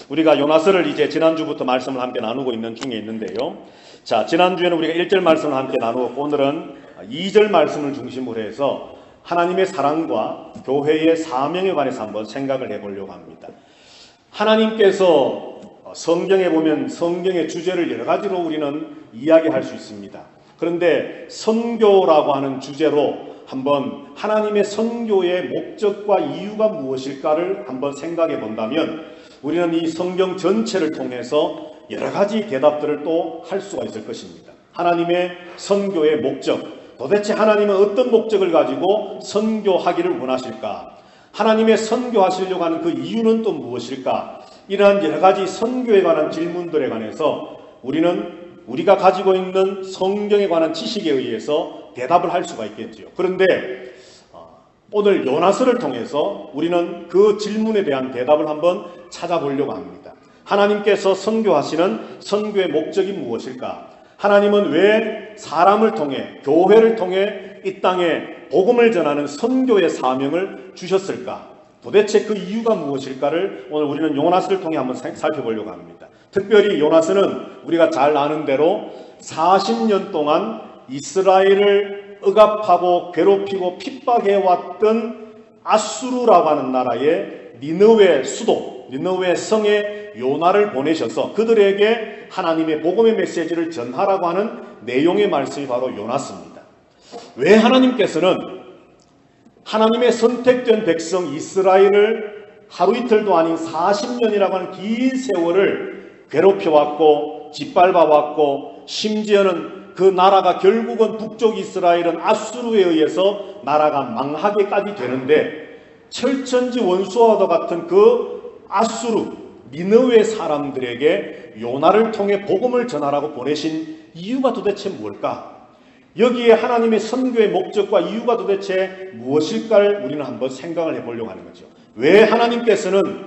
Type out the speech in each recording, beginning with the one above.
우리가 요나서를 이제 지난주부터 말씀을 함께 나누고 있는 중에 있는데요. 자, 지난주에는 우리가 1절 말씀을 함께 나누었고 오늘은 2절 말씀을 중심으로 해서 하나님의 사랑과 교회의 사명에 관해서 한번 생각을 해보려고 합니다. 하나님께서 성경에 보면 성경의 주제를 여러 가지로 우리는 이야기할 수 있습니다. 그런데 선교라고 하는 주제로 한번 하나님의 선교의 목적과 이유가 무엇일까를 한번 생각해 본다면 우리는 이 성경 전체를 통해서 여러 가지 대답들을 또 할 수가 있을 것입니다. 하나님의 선교의 목적, 도대체 하나님은 어떤 목적을 가지고 선교하기를 원하실까? 하나님의 선교하시려고 하는 그 이유는 또 무엇일까? 이러한 여러 가지 선교에 관한 질문들에 관해서 우리가 가지고 있는 성경에 관한 지식에 의해서 대답을 할 수가 있겠지요. 그런데 오늘 요나서를 통해서 우리는 그 질문에 대한 대답을 한번 찾아보려고 합니다. 하나님께서 선교하시는 선교의 목적이 무엇일까? 하나님은 왜 사람을 통해, 교회를 통해 이 땅에 복음을 전하는 선교의 사명을 주셨을까? 도대체 그 이유가 무엇일까를 오늘 우리는 요나서를 통해 한번 살펴보려고 합니다. 특별히 요나서는 우리가 잘 아는 대로 40년 동안 이스라엘을 억압하고 괴롭히고 핍박해왔던 아수르라고 하는 나라의 니느웨 수도, 니느웨 성에 요나를 보내셔서 그들에게 하나님의 복음의 메시지를 전하라고 하는 내용의 말씀이 바로 요나서입니다. 왜 하나님께서는 하나님의 선택된 백성 이스라엘을 하루 이틀도 아닌 40년이라고 하는 긴 세월을 괴롭혀왔고 짓밟아왔고 심지어는 그 나라가 결국은 북쪽 이스라엘은 아수르에 의해서 나라가 망하게까지 되는데 철천지 원수와도 같은 그 아수르 니느웨 사람들에게 요나를 통해 복음을 전하라고 보내신 이유가 도대체 뭘까? 여기에 하나님의 선교의 목적과 이유가 도대체 무엇일까를 우리는 한번 생각을 해보려고 하는 거죠. 왜 하나님께서는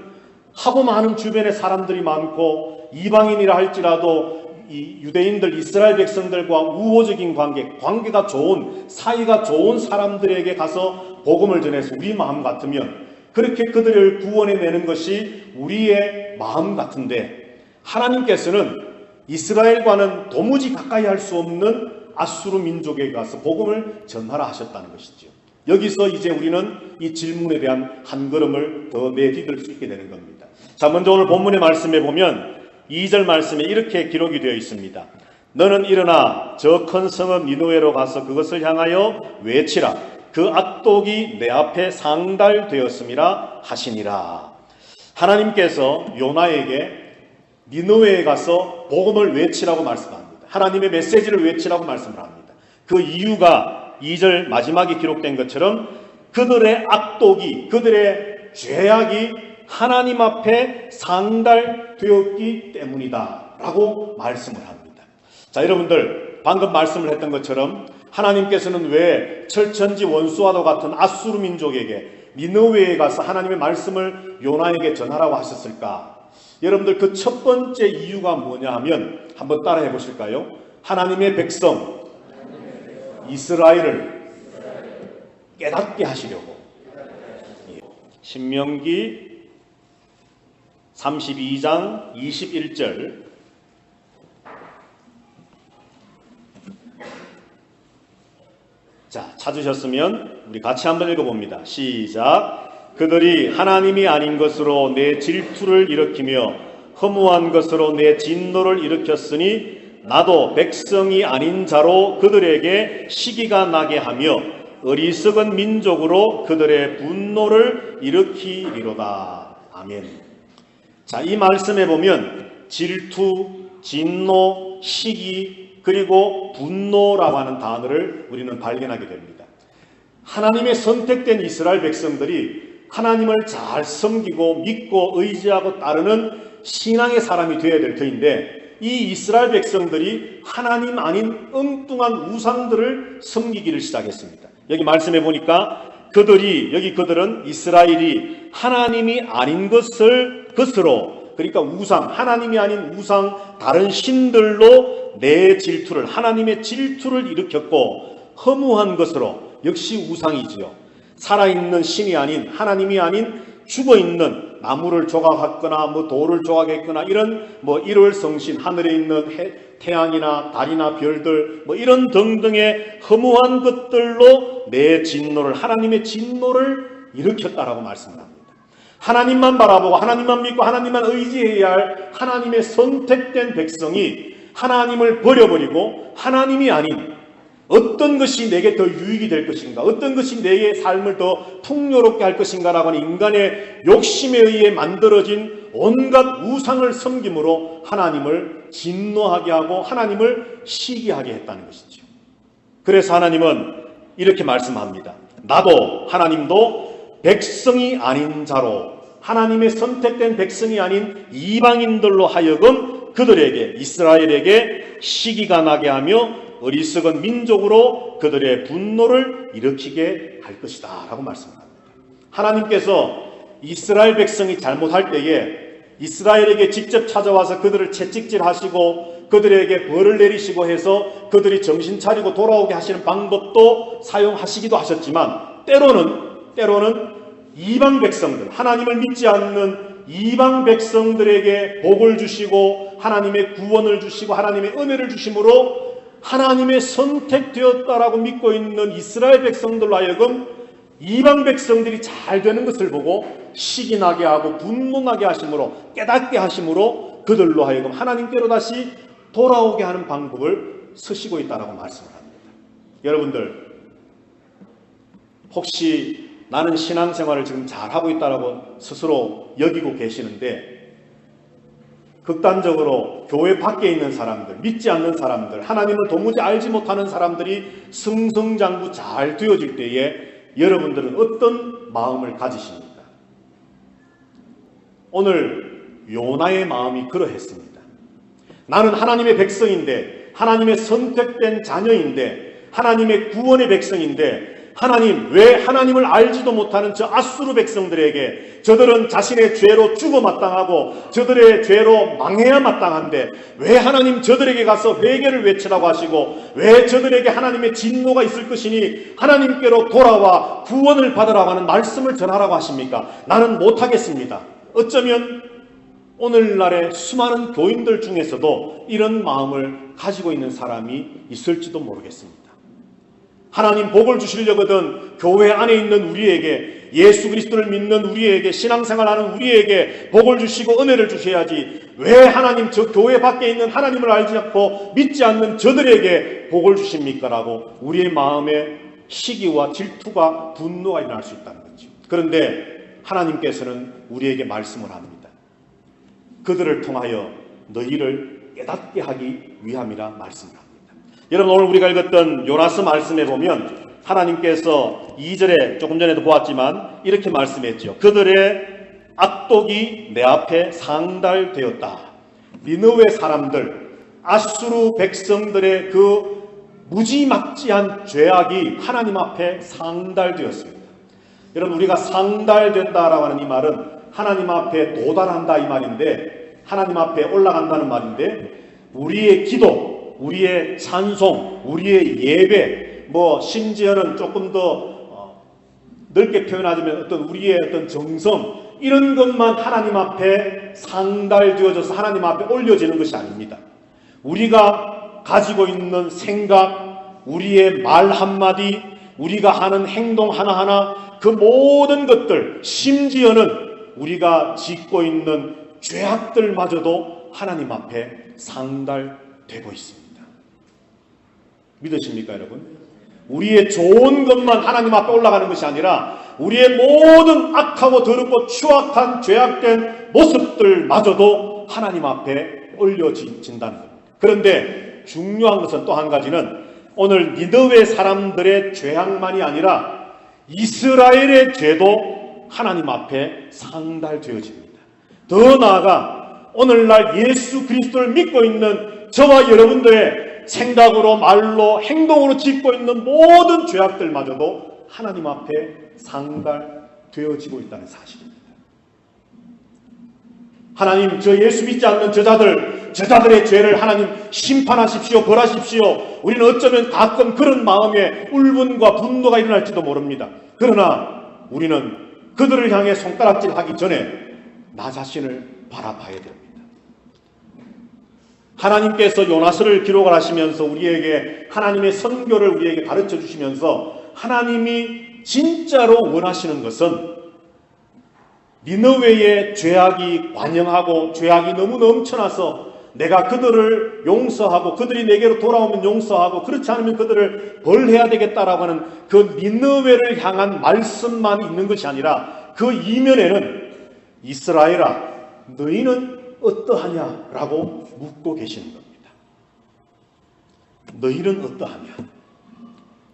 하고 많은 주변에 사람들이 많고 이방인이라 할지라도 이 유대인들, 이스라엘 백성들과 우호적인 관계가 좋은, 사이가 좋은 사람들에게 가서 복음을 전해서 우리 마음 같으면 그렇게 그들을 구원해내는 것이 우리의 마음 같은데 하나님께서는 이스라엘과는 도무지 가까이 할 수 없는 아수르 민족에 가서 복음을 전하라 하셨다는 것이죠. 여기서 이제 우리는 이 질문에 대한 한 걸음을 더 내디딜 수 있게 되는 겁니다. 자, 먼저 오늘 본문의 말씀에 보면 2절 말씀에 이렇게 기록이 되어 있습니다. 너는 일어나 저 큰 성읍 니느웨로 가서 그것을 향하여 외치라. 그 악독이 내 앞에 상달되었음이라 하시니라. 하나님께서 요나에게 니느웨에 가서 복음을 외치라고 말씀합니다. 하나님의 메시지를 외치라고 말씀을 합니다. 그 이유가 2절 마지막에 기록된 것처럼 그들의 악독이, 그들의 죄악이 하나님 앞에 상달되었기 때문이다 라고 말씀을 합니다. 자, 여러분들 방금 말씀을 했던 것처럼 하나님께서는 왜 철천지 원수와도 같은 아수르 민족에게 니느웨에 가서 하나님의 말씀을 요나에게 전하라고 하셨을까? 여러분들 그 첫 번째 이유가 뭐냐 하면 한번 따라해 보실까요? 하나님의 백성 이스라엘을 깨닫게 하시려고. 신명기 32장 21절 자, 찾으셨으면 우리 같이 한번 읽어봅니다. 시작. 그들이 하나님이 아닌 것으로 내 질투를 일으키며 허무한 것으로 내 진노를 일으켰으니 나도 백성이 아닌 자로 그들에게 시기가 나게 하며 어리석은 민족으로 그들의 분노를 일으키리로다. 아멘. 자, 이 말씀에 보면 질투, 진노, 시기 그리고 분노라고 하는 단어를 우리는 발견하게 됩니다. 하나님의 선택된 이스라엘 백성들이 하나님을 잘 섬기고 믿고 의지하고 따르는 신앙의 사람이 되어야 될 터인데 이 이스라엘 백성들이 하나님 아닌 엉뚱한 우상들을 섬기기를 시작했습니다. 여기 말씀해 보니까 그들은 이스라엘이 하나님이 아닌 것으로 그러니까 우상, 하나님이 아닌 우상, 다른 신들로 내 질투를, 하나님의 질투를 일으켰고 허무한 것으로 역시 우상이지요. 살아있는 신이 아닌 하나님이 아닌 죽어있는 나무를 조각했거나 뭐 돌을 조각했거나 이런 뭐 일월성신, 하늘에 있는 태양이나 달이나 별들 뭐 이런 등등의 허무한 것들로 내 진노를, 하나님의 진노를 일으켰다라고 말씀합니다. 하나님만 바라보고 하나님만 믿고 하나님만 의지해야 할 하나님의 선택된 백성이 하나님을 버려버리고 하나님이 아닌 어떤 것이 내게 더 유익이 될 것인가, 어떤 것이 내의 삶을 더 풍요롭게 할 것인가라고 하는 인간의 욕심에 의해 만들어진 온갖 우상을 섬김으로 하나님을 진노하게 하고 하나님을 시기하게 했다는 것이죠. 그래서 하나님은 이렇게 말씀합니다. 나도, 하나님도 백성이 아닌 자로, 하나님의 선택된 백성이 아닌 이방인들로 하여금 그들에게, 이스라엘에게 시기가 나게 하며 어리석은 민족으로 그들의 분노를 일으키게 할 것이다 라고 말씀합니다. 하나님께서 이스라엘 백성이 잘못할 때에 이스라엘에게 직접 찾아와서 그들을 채찍질하시고 그들에게 벌을 내리시고 해서 그들이 정신 차리고 돌아오게 하시는 방법도 사용하시기도 하셨지만 때로는 이방 백성들, 하나님을 믿지 않는 이방 백성들에게 복을 주시고 하나님의 구원을 주시고 하나님의 은혜를 주심으로 하나님의 선택되었다라고 믿고 있는 이스라엘 백성들로 하여금 이방 백성들이 잘 되는 것을 보고 시기 나게 하고 분노나게 하심으로, 깨닫게 하심으로 그들로 하여금 하나님께로 다시 돌아오게 하는 방법을 쓰시고 있다라고 말씀을 합니다. 여러분들, 혹시 나는 신앙생활을 지금 잘하고 있다라고 스스로 여기고 계시는데 극단적으로 교회 밖에 있는 사람들, 믿지 않는 사람들, 하나님을 도무지 알지 못하는 사람들이 승승장구 잘 되어질 때에 여러분들은 어떤 마음을 가지십니까? 오늘 요나의 마음이 그러했습니다. 나는 하나님의 백성인데, 하나님의 선택된 자녀인데, 하나님의 구원의 백성인데 하나님, 왜 하나님을 알지도 못하는 저 아수르 백성들에게 저들은 자신의 죄로 죽어 마땅하고 저들의 죄로 망해야 마땅한데 왜 하나님 저들에게 가서 회개를 외치라고 하시고 왜 저들에게 하나님의 진노가 있을 것이니 하나님께로 돌아와 구원을 받으라고 하는 말씀을 전하라고 하십니까? 나는 못하겠습니다. 어쩌면 오늘날의 수많은 교인들 중에서도 이런 마음을 가지고 있는 사람이 있을지도 모르겠습니다. 하나님 복을 주시려거든 교회 안에 있는 우리에게, 예수 그리스도를 믿는 우리에게, 신앙생활하는 우리에게 복을 주시고 은혜를 주셔야지 왜 하나님 저 교회 밖에 있는 하나님을 알지 않고 믿지 않는 저들에게 복을 주십니까? 라고 우리의 마음에 시기와 질투가 분노가 일어날 수 있다는 거죠. 그런데 하나님께서는 우리에게 말씀을 합니다. 그들을 통하여 너희를 깨닫게 하기 위함이라 말씀을 합니다. 여러분, 오늘 우리가 읽었던 요나서 말씀에 보면 하나님께서 2절에 조금 전에도 보았지만 이렇게 말씀했죠. 그들의 악독이 내 앞에 상달되었다. 니느웨 사람들, 아수르 백성들의 그 무지막지한 죄악이 하나님 앞에 상달되었습니다. 여러분, 우리가 상달된다라고 하는 이 말은 하나님 앞에 도달한다 이 말인데, 하나님 앞에 올라간다는 말인데, 우리의 기도, 우리의 찬송, 우리의 예배, 심지어는 조금 더 넓게 표현하자면 어떤 우리의 어떤 정성, 이런 것만 하나님 앞에 상달되어져서 하나님 앞에 올려지는 것이 아닙니다. 우리가 가지고 있는 생각, 우리의 말 한마디, 우리가 하는 행동 하나하나, 그 모든 것들, 심지어는 우리가 짓고 있는 죄악들마저도 하나님 앞에 상달되고 있습니다. 믿으십니까, 여러분? 우리의 좋은 것만 하나님 앞에 올라가는 것이 아니라 우리의 모든 악하고 더럽고 추악한 죄악된 모습들마저도 하나님 앞에 올려진다는 겁니다. 그런데 중요한 것은 또 한 가지는 오늘 니느웨 사람들의 죄악만이 아니라 이스라엘의 죄도 하나님 앞에 상달되어집니다. 더 나아가 오늘날 예수 그리스도를 믿고 있는 저와 여러분들의 생각으로, 말로, 행동으로 짓고 있는 모든 죄악들마저도 하나님 앞에 상달되어지고 있다는 사실입니다. 하나님, 저 예수 믿지 않는 저자들의 죄를 하나님 심판하십시오, 벌하십시오. 우리는 어쩌면 가끔 그런 마음에 울분과 분노가 일어날지도 모릅니다. 그러나 우리는 그들을 향해 손가락질하기 전에 나 자신을 바라봐야 됩니다. 하나님께서 요나서를 기록을 하시면서 우리에게 하나님의 선교를 우리에게 가르쳐 주시면서 하나님이 진짜로 원하시는 것은 니느웨의 죄악이 관영하고 죄악이 너무 넘쳐나서 내가 그들을 용서하고 그들이 내게로 돌아오면 용서하고 그렇지 않으면 그들을 벌해야 되겠다라고 하는 그 니느웨를 향한 말씀만 있는 것이 아니라 그 이면에는 이스라엘아 너희는 어떠하냐라고 묻고 계시는 겁니다. 너희는 어떠하냐?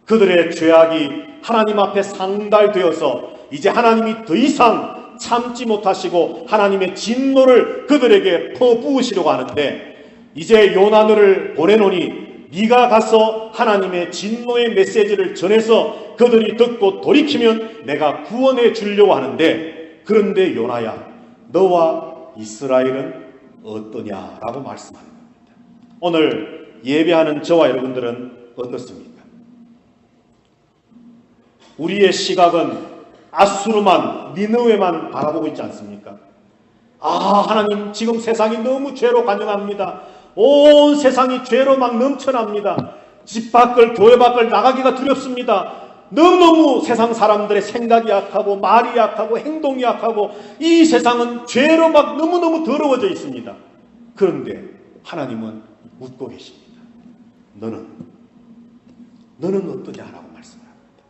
그들의 죄악이 하나님 앞에 상달되어서 이제 하나님이 더 이상 참지 못하시고 하나님의 진노를 그들에게 퍼부으시려고 하는데 이제 요나를 보내노니 네가 가서 하나님의 진노의 메시지를 전해서 그들이 듣고 돌이키면 내가 구원해 주려고 하는데 그런데 요나야 너와 이스라엘은 어떠냐라고 말씀하는 겁니다. 오늘 예배하는 저와 여러분들은 어떻습니까? 우리의 시각은 아수르만 니느웨만 바라보고 있지 않습니까? 하나님 지금 세상이 너무 죄로 관영합니다. 온 세상이 죄로 막 넘쳐납니다. 집 밖을 교회 밖을 나가기가 두렵습니다. 너무너무 세상 사람들의 생각이 약하고 말이 약하고 행동이 약하고 이 세상은 죄로 막 너무너무 더러워져 있습니다. 그런데 하나님은 묻고 계십니다. 너는 어떠냐라고 말씀합니다.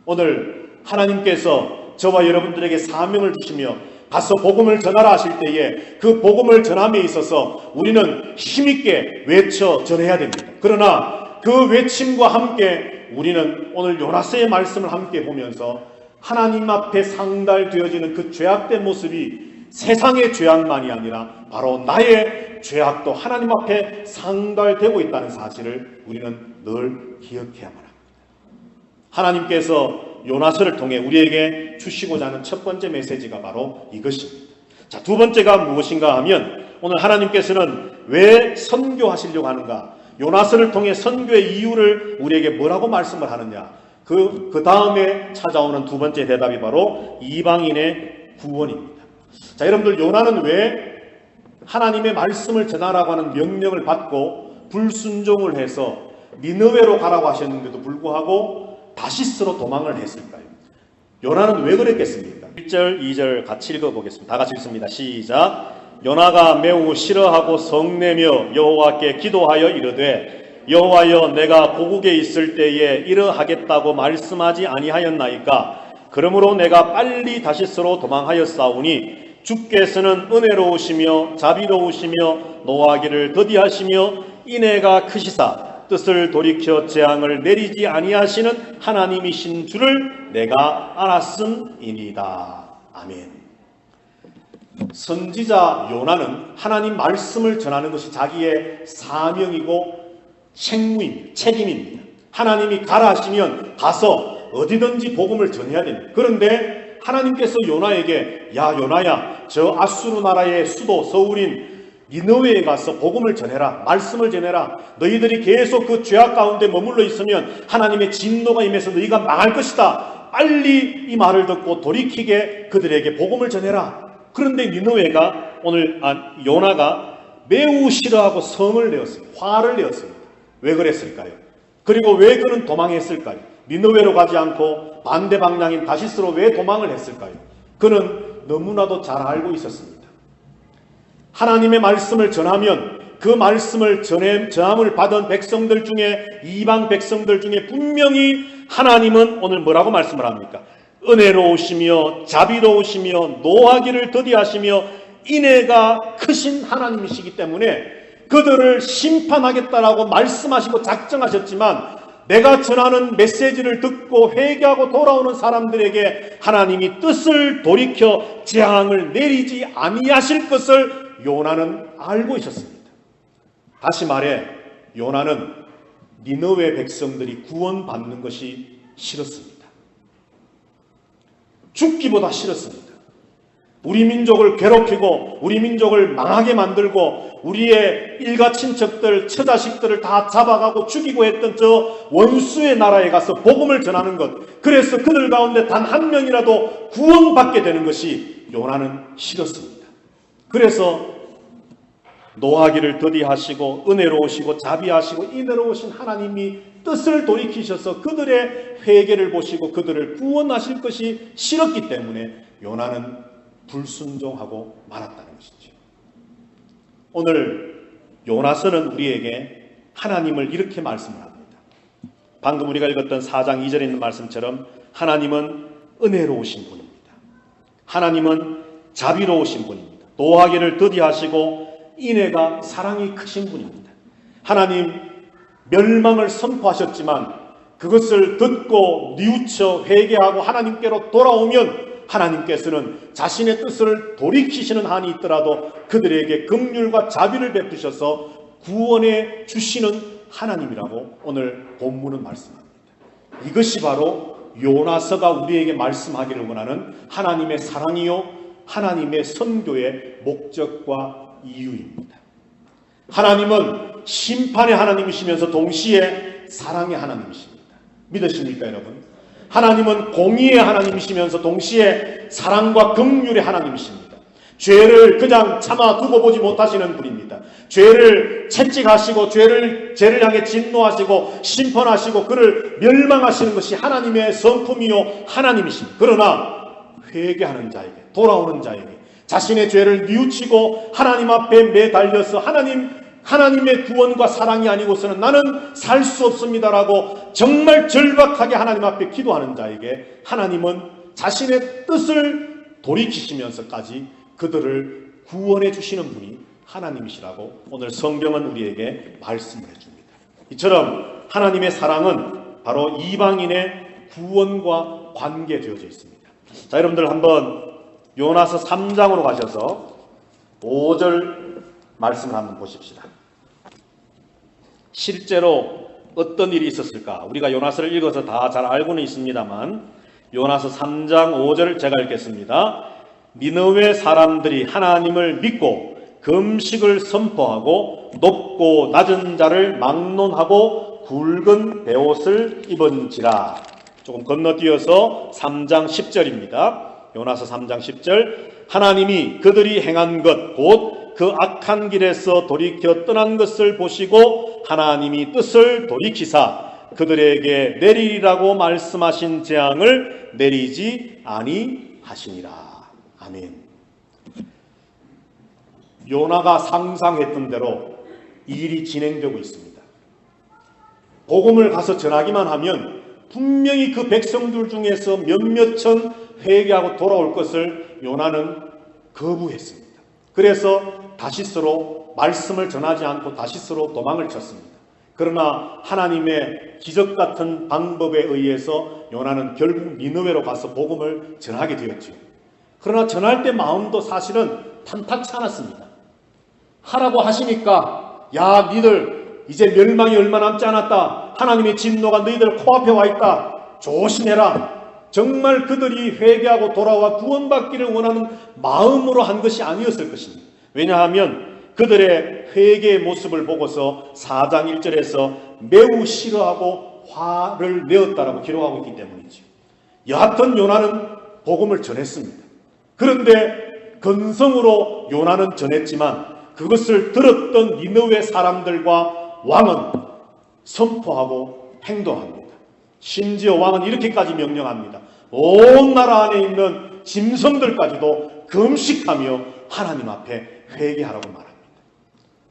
오늘 하나님께서 저와 여러분들에게 사명을 주시며 가서 복음을 전하라 하실 때에 그 복음을 전함에 있어서 우리는 힘있게 외쳐 전해야 됩니다. 그러나 그 외침과 함께 우리는 오늘 요나서의 말씀을 함께 보면서 하나님 앞에 상달되어지는 그 죄악된 모습이 세상의 죄악만이 아니라 바로 나의 죄악도 하나님 앞에 상달되고 있다는 사실을 우리는 늘 기억해야만 합니다. 하나님께서 요나서를 통해 우리에게 주시고자 하는 첫 번째 메시지가 바로 이것입니다. 자, 두 번째가 무엇인가 하면 오늘 하나님께서는 왜 선교하시려고 하는가? 요나서를 통해 선교의 이유를 우리에게 뭐라고 말씀을 하느냐? 그 다음에 찾아오는 두 번째 대답이 바로 이방인의 구원입니다. 자, 여러분들 요나는 왜 하나님의 말씀을 전하라고 하는 명령을 받고 불순종을 해서 니느웨로 가라고 하셨는데도 불구하고 다시스로 도망을 했을까요? 요나는 왜 그랬겠습니까? 1절, 2절 같이 읽어보겠습니다. 다 같이 읽습니다. 시작. 요나가 매우 싫어하고 성내며 여호와께 기도하여 이르되 여호와여 내가 고국에 있을 때에 이러하겠다고 말씀하지 아니하였나이까? 그러므로 내가 빨리 다시스로 도망하였사오니 주께서는 은혜로우시며 자비로우시며 노하기를 더디하시며 인애가 크시사 뜻을 돌이켜 재앙을 내리지 아니하시는 하나님이신 줄을 내가 알았음이니이다. 아멘. 선지자 요나는 하나님 말씀을 전하는 것이 자기의 사명이고 책임입니다. 하나님이 가라 하시면 가서 어디든지 복음을 전해야 됩니다. 그런데 하나님께서 요나에게 야 요나야 저 아수르 나라의 수도 서울인 니느웨에 가서 복음을 전해라. 말씀을 전해라. 너희들이 계속 그 죄악 가운데 머물러 있으면 하나님의 진노가 임해서 너희가 망할 것이다. 빨리 이 말을 듣고 돌이키게 그들에게 복음을 전해라. 그런데 니느웨가 오늘 요나가 매우 싫어하고 성을 내었습니다. 화를 내었습니다. 왜 그랬을까요? 그리고 왜 그는 도망했을까요? 니느웨로 가지 않고 반대 방향인 다시스로 왜 도망을 했을까요? 그는 너무나도 잘 알고 있었습니다. 하나님의 말씀을 전하면 그 말씀을 전함을 받은 백성들 중에 이방 백성들 중에 분명히 하나님은 오늘 뭐라고 말씀을 합니까? 은혜로우시며 자비로우시며 노하기를 더디하시며 인애가 크신 하나님이시기 때문에 그들을 심판하겠다라고 말씀하시고 작정하셨지만 내가 전하는 메시지를 듣고 회개하고 돌아오는 사람들에게 하나님이 뜻을 돌이켜 재앙을 내리지 아니하실 것을 요나는 알고 있었습니다. 다시 말해 요나는 니느웨 백성들이 구원받는 것이 싫었습니다. 죽기보다 싫었습니다. 우리 민족을 괴롭히고 우리 민족을 망하게 만들고 우리의 일가 친척들 처자식들을 다 잡아가고 죽이고 했던 저 원수의 나라에 가서 복음을 전하는 것, 그래서 그들 가운데 단 한 명이라도 구원받게 되는 것이 요나는 싫었습니다. 그래서 노하기를 더디하시고 은혜로우시고 자비하시고 인내로우신 하나님이 뜻을 돌이키셔서 그들의 회개를 보시고 그들을 구원하실 것이 싫었기 때문에 요나는 불순종하고 말았다는 것이죠. 오늘 요나서는 우리에게 하나님을 이렇게 말씀을 합니다. 방금 우리가 읽었던 4장 2절에 있는 말씀처럼 하나님은 은혜로우신 분입니다. 하나님은 자비로우신 분입니다. 노하기를 더디하시고 인애가 사랑이 크신 분입니다. 하나님 멸망을 선포하셨지만 그것을 듣고 뉘우쳐 회개하고 하나님께로 돌아오면 하나님께서는 자신의 뜻을 돌이키시는 한이 있더라도 그들에게 긍휼과 자비를 베푸셔서 구원해 주시는 하나님이라고 오늘 본문은 말씀합니다. 이것이 바로 요나서가 우리에게 말씀하기를 원하는 하나님의 사랑이요 하나님의 선교의 목적과 이유입니다. 하나님은 심판의 하나님이시면서 동시에 사랑의 하나님이십니다. 믿으십니까 여러분? 하나님은 공의의 하나님이시면서 동시에 사랑과 긍휼의 하나님이십니다. 죄를 그냥 참아 두고 보지 못하시는 분입니다. 죄를 채찍하시고 죄를 향해 진노하시고 심판하시고 그를 멸망하시는 것이 하나님의 성품이요 하나님이십니다. 그러나 회개하는 자에게 돌아오는 자에게 자신의 죄를 뉘우치고 하나님 앞에 매달려서 하나님의 구원과 사랑이 아니고서는 나는 살 수 없습니다라고 정말 절박하게 하나님 앞에 기도하는 자에게 하나님은 자신의 뜻을 돌이키시면서까지 그들을 구원해 주시는 분이 하나님이시라고 오늘 성경은 우리에게 말씀을 해줍니다. 이처럼 하나님의 사랑은 바로 이방인의 구원과 관계되어져 있습니다. 자, 여러분들 한번 요나서 3장으로 가셔서 5절 말씀을 한번 보십시다. 실제로 어떤 일이 있었을까? 우리가 요나서를 읽어서 다 잘 알고는 있습니다만 요나서 3장 5절을 제가 읽겠습니다. 니느웨 사람들이 하나님을 믿고 금식을 선포하고 높고 낮은 자를 막론하고 굵은 베옷을 입은지라. 조금 건너뛰어서 3장 10절입니다. 요나서 3장 10절 하나님이 그들이 행한 것 곧 그 악한 길에서 돌이켜 떠난 것을 보시고 하나님이 뜻을 돌이키사 그들에게 내리리라고 말씀하신 재앙을 내리지 아니하시니라. 아멘. 요나가 상상했던 대로 일이 진행되고 있습니다. 복음을 가서 전하기만 하면 분명히 그 백성들 중에서 몇몇 천 회개하고 돌아올 것을 요나는 거부했습니다. 그래서 다시스로 말씀을 전하지 않고 다시스로 도망을 쳤습니다. 그러나 하나님의 기적 같은 방법에 의해서 요나는 결국 니느웨로 가서 복음을 전하게 되었죠. 그러나 전할 때 마음도 사실은 탐탁치 않았습니다. 하라고 하시니까 야 니들 이제 멸망이 얼마 남지 않았다. 하나님의 진노가 너희들 코앞에 와 있다. 조심해라. 정말 그들이 회개하고 돌아와 구원받기를 원하는 마음으로 한 것이 아니었을 것입니다. 왜냐하면 그들의 회개의 모습을 보고서 4장 1절에서 매우 싫어하고 화를 내었다라고 기록하고 있기 때문이죠. 여하튼 요나는 복음을 전했습니다. 그런데 건성으로 요나는 전했지만 그것을 들었던 니느웨 사람들과 왕은 선포하고 행동합니다. 심지어 왕은 이렇게까지 명령합니다. 온 나라 안에 있는 짐승들까지도 금식하며 하나님 앞에 회개하라고 말합니다.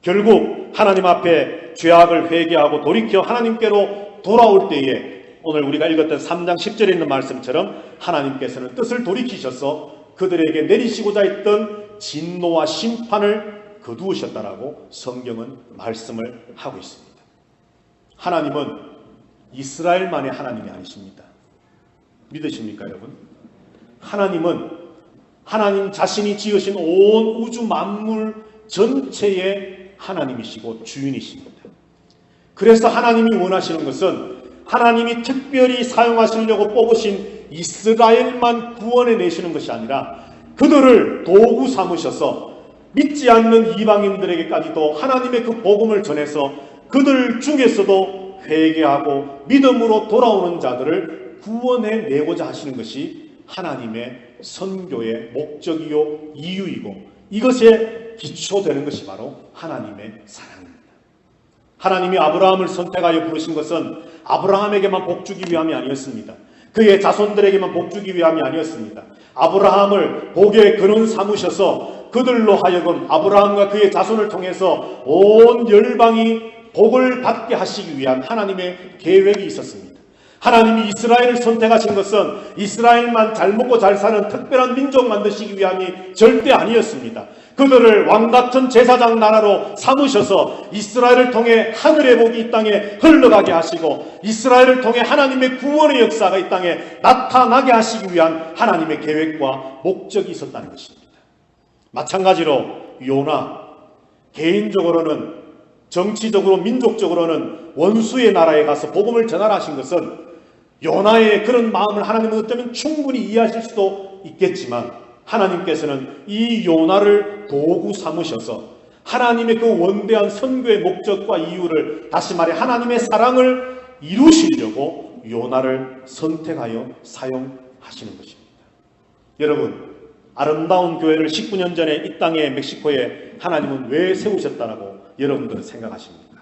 결국 하나님 앞에 죄악을 회개하고 돌이켜 하나님께로 돌아올 때에 오늘 우리가 읽었던 3장 10절에 있는 말씀처럼 하나님께서는 뜻을 돌이키셔서 그들에게 내리시고자 했던 진노와 심판을 거두으셨다라고 성경은 말씀을 하고 있습니다. 하나님은 이스라엘만의 하나님이 아니십니다. 믿으십니까 여러분? 하나님은 하나님 자신이 지으신 온 우주 만물 전체의 하나님이시고 주인이십니다. 그래서 하나님이 원하시는 것은 하나님이 특별히 사용하시려고 뽑으신 이스라엘만 구원해 내시는 것이 아니라 그들을 도구 삼으셔서 믿지 않는 이방인들에게까지도 하나님의 그 복음을 전해서 그들 중에서도 회개하고 믿음으로 돌아오는 자들을 구원해 내고자 하시는 것이 하나님의 선교의 목적이요 이유이고 이것에 기초되는 것이 바로 하나님의 사랑입니다. 하나님이 아브라함을 선택하여 부르신 것은 아브라함에게만 복주기 위함이 아니었습니다. 그의 자손들에게만 복주기 위함이 아니었습니다. 아브라함을 복의 근원 삼으셔서 그들로 하여금 아브라함과 그의 자손을 통해서 온 열방이 복을 받게 하시기 위한 하나님의 계획이 있었습니다. 하나님이 이스라엘을 선택하신 것은 이스라엘만 잘 먹고 잘 사는 특별한 민족 만드시기 위함이 절대 아니었습니다. 그들을 왕같은 제사장 나라로 삼으셔서 이스라엘을 통해 하늘의 복이 이 땅에 흘러가게 하시고 이스라엘을 통해 하나님의 구원의 역사가 이 땅에 나타나게 하시기 위한 하나님의 계획과 목적이 있었다는 것입니다. 마찬가지로 요나, 개인적으로는 정치적으로 민족적으로는 원수의 나라에 가서 복음을 전하라 하신 것은 요나의 그런 마음을 하나님은 어쩌면 충분히 이해하실 수도 있겠지만 하나님께서는 이 요나를 도구 삼으셔서 하나님의 그 원대한 선교의 목적과 이유를 다시 말해 하나님의 사랑을 이루시려고 요나를 선택하여 사용하시는 것입니다. 여러분, 아름다운 교회를 19년 전에 이 땅에 멕시코에 하나님은 왜 세우셨다라고 여러분들은 생각하십니까?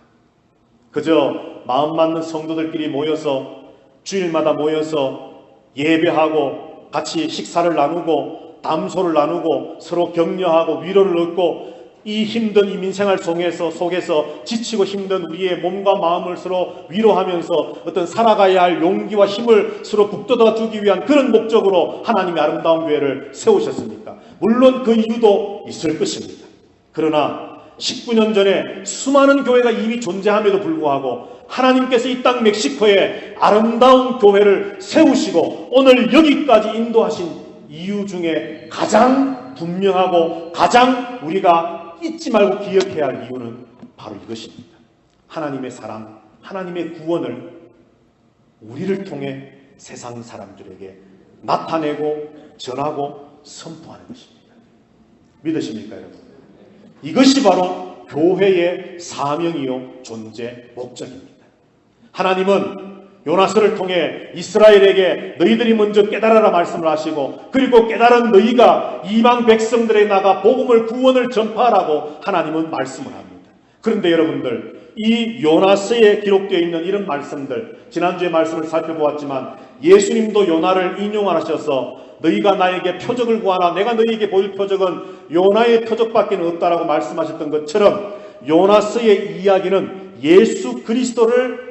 그저 마음 맞는 성도들끼리 모여서 주일마다 모여서 예배하고 같이 식사를 나누고 담소를 나누고 서로 격려하고 위로를 얻고 이 힘든 이 민생활 속에서 지치고 힘든 우리의 몸과 마음을 서로 위로하면서 어떤 살아가야 할 용기와 힘을 서로 북돋아 주기 위한 그런 목적으로 하나님의 아름다운 교회를 세우셨습니까? 물론 그 이유도 있을 것입니다. 그러나 19년 전에 수많은 교회가 이미 존재함에도 불구하고 하나님께서 이 땅 멕시코에 아름다운 교회를 세우시고 오늘 여기까지 인도하신 이유 중에 가장 분명하고 가장 우리가 잊지 말고 기억해야 할 이유는 바로 이것입니다. 하나님의 사랑, 하나님의 구원을 우리를 통해 세상 사람들에게 나타내고 전하고 선포하는 것입니다. 믿으십니까, 여러분? 이것이 바로 교회의 사명이요 존재 목적입니다. 하나님은 요나서를 통해 이스라엘에게 너희들이 먼저 깨달아라 말씀을 하시고 그리고 깨달은 너희가 이방 백성들에 나가 복음을 구원을 전파하라고 하나님은 말씀을 합니다. 그런데 여러분들, 이 요나서에 기록되어 있는 이런 말씀들, 지난주에 말씀을 살펴보았지만 예수님도 요나를 인용하셔서 너희가 나에게 표적을 구하라, 내가 너희에게 보일 표적은 요나의 표적밖에 없다라고 말씀하셨던 것처럼 요나서의 이야기는 예수 그리스도를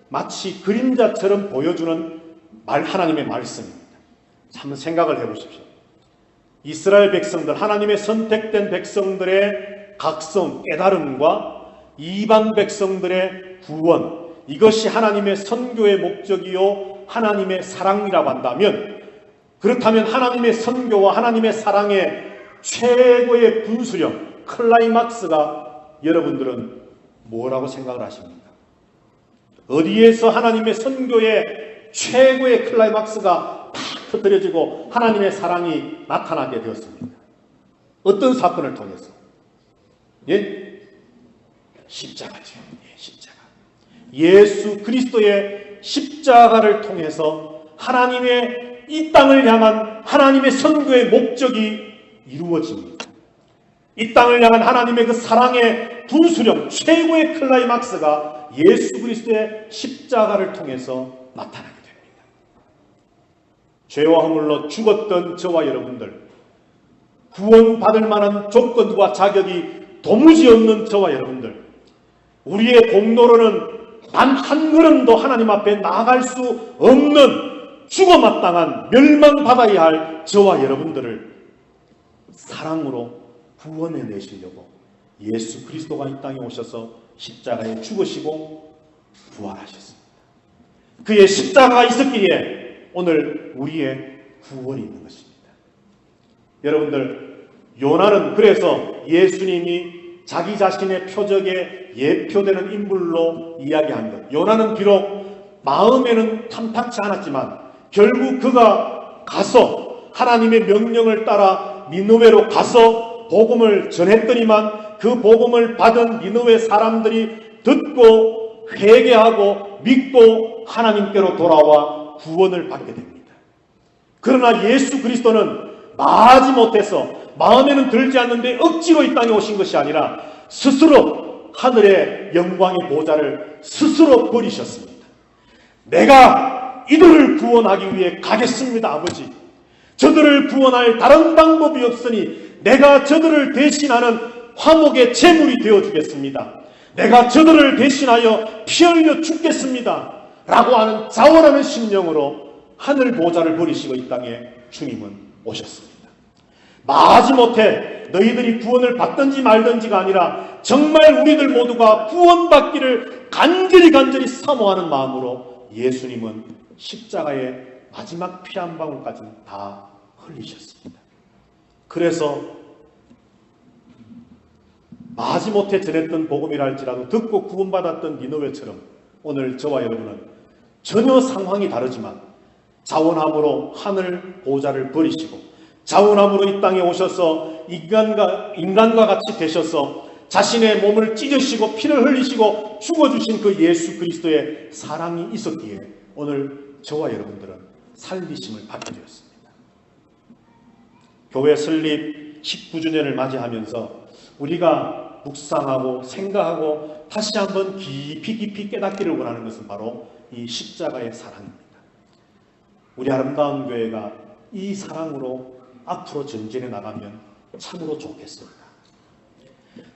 마치 그림자처럼 보여주는 하나님의 말씀입니다. 한번 생각을 해보십시오. 이스라엘 백성들, 하나님의 선택된 백성들의 각성, 깨달음과 이방 백성들의 구원, 이것이 하나님의 선교의 목적이요 하나님의 사랑이라고 한다면, 그렇다면 하나님의 선교와 하나님의 사랑의 최고의 분수령, 클라이막스가 여러분들은 뭐라고 생각을 하십니까? 어디에서 하나님의 선교의 최고의 클라이막스가 팍 터뜨려지고 하나님의 사랑이 나타나게 되었습니까? 어떤 사건을 통해서? 예? 십자가죠. 예, 십자가. 예수 그리스도의 십자가를 통해서 하나님의 이 땅을 향한 하나님의 선교의 목적이 이루어집니다. 이 땅을 향한 하나님의 그 사랑의 분수령, 최고의 클라이막스가 예수 그리스도의 십자가를 통해서 나타나게 됩니다. 죄와 허물로 죽었던 저와 여러분들, 구원받을 만한 조건과 자격이 도무지 없는 저와 여러분들, 우리의 공로로는 단 한 걸음도 하나님 앞에 나아갈 수 없는 죽어마땅한 멸망받아야 할 저와 여러분들을 사랑으로 구원해내시려고 예수 그리스도가 이 땅에 오셔서 십자가에 죽으시고 부활하셨습니다. 그의 십자가가 있었기에 오늘 우리의 구원이 있는 것입니다. 여러분들, 요나는 그래서 예수님이 자기 자신의 표적에 예표되는 인물로 이야기한 것. 요나는 비록 마음에는 탐탁치 않았지만 결국 그가 가서 하나님의 명령을 따라 니느웨로 가서 복음을 전했더니만 그 복음을 받은 니느웨 사람들이 듣고 회개하고 믿고 하나님께로 돌아와 구원을 받게 됩니다. 그러나 예수 그리스도는 마지 못해서 마음에는 들지 않는데 억지로 이 땅에 오신 것이 아니라 스스로 하늘의 영광의 보좌를 스스로 버리셨습니다. 내가 이들을 구원하기 위해 가겠습니다, 아버지. 저들을 구원할 다른 방법이 없으니 내가 저들을 대신하는 화목의 제물이 되어주겠습니다. 내가 저들을 대신하여 피 흘려 죽겠습니다. 라고 하는 자원하는 심령으로 하늘 보좌를 버리시고 이 땅에 주님은 오셨습니다. 마지못해 너희들이 구원을 받든지 말든지가 아니라 정말 우리들 모두가 구원받기를 간절히 사모하는 마음으로 예수님은 십자가의 마지막 피 한 방울까지는 다 흘리셨습니다. 그래서 마지못해 전했던 복음이라 할지라도 듣고 구원받았던 니느웨처럼 오늘 저와 여러분은 전혀 상황이 다르지만 자원함으로 하늘 보좌를 버리시고 자원함으로 이 땅에 오셔서 인간과 같이 되셔서 자신의 몸을 찢으시고 피를 흘리시고 죽어주신 그 예수 그리스도의 사랑이 있었기에 오늘 저와 여러분들은 살리심을 받게 되었습니다. 교회 설립 19주년을 맞이하면서 우리가 묵상하고 생각하고 다시 한번 깊이 깨닫기를 원하는 것은 바로 이 십자가의 사랑입니다. 우리 아름다운 교회가 이 사랑으로 앞으로 전진해 나가면 참으로 좋겠습니다.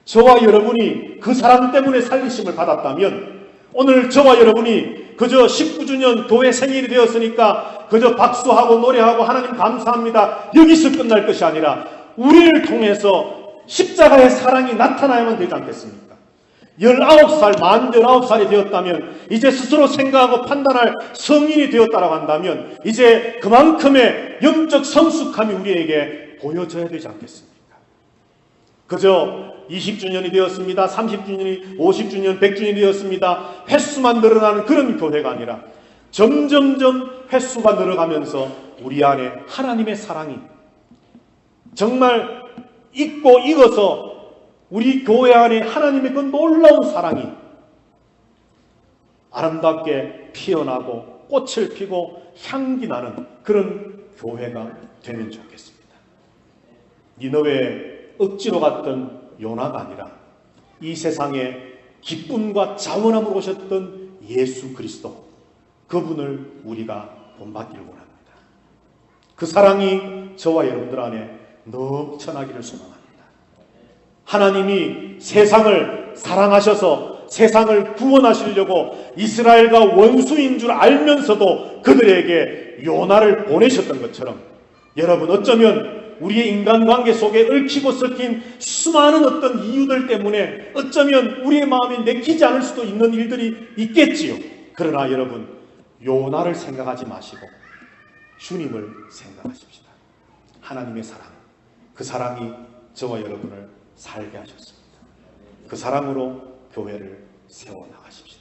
저와 여러분이 그 사랑 때문에 살리심을 받았다면 오늘 저와 여러분이 그저 19주년 교회 생일이 되었으니까 그저 박수하고 노래하고 하나님 감사합니다 여기서 끝날 것이 아니라 우리를 통해서 십자가의 사랑이 나타나야만 되지 않겠습니까? 19살, 만 19살이 되었다면 이제 스스로 생각하고 판단할 성인이 되었다라고 한다면 이제 그만큼의 영적 성숙함이 우리에게 보여져야 되지 않겠습니까? 그저 20주년이 되었습니다. 30주년이 50주년, 100주년이 되었습니다. 횟수만 늘어나는 그런 교회가 아니라 점점점 횟수가 늘어가면서 우리 안에 하나님의 사랑이 정말 잊고 익어서 우리 교회 안에 하나님의 그 놀라운 사랑이 아름답게 피어나고 꽃을 피고 향기 나는 그런 교회가 되면 좋겠습니다. 니느웨에 억지로 갔던 요나가 아니라 이 세상에 기쁨과 자원함으로 오셨던 예수 그리스도 그분을 우리가 본받기를 원합니다. 그 사랑이 저와 여러분들 안에 넘쳐나기를 소망합니다. 하나님이 세상을 사랑하셔서 세상을 구원하시려고 이스라엘과 원수인 줄 알면서도 그들에게 요나를 보내셨던 것처럼 여러분 어쩌면 우리의 인간관계 속에 얽히고 섞인 수많은 어떤 이유들 때문에 어쩌면 우리의 마음에 내키지 않을 수도 있는 일들이 있겠지요. 그러나 여러분 요나를 생각하지 마시고 주님을 생각하십시다. 하나님의 사랑, 그 사랑이 저와 여러분을 살게 하셨습니다. 그 사랑으로 교회를 세워나가십시다.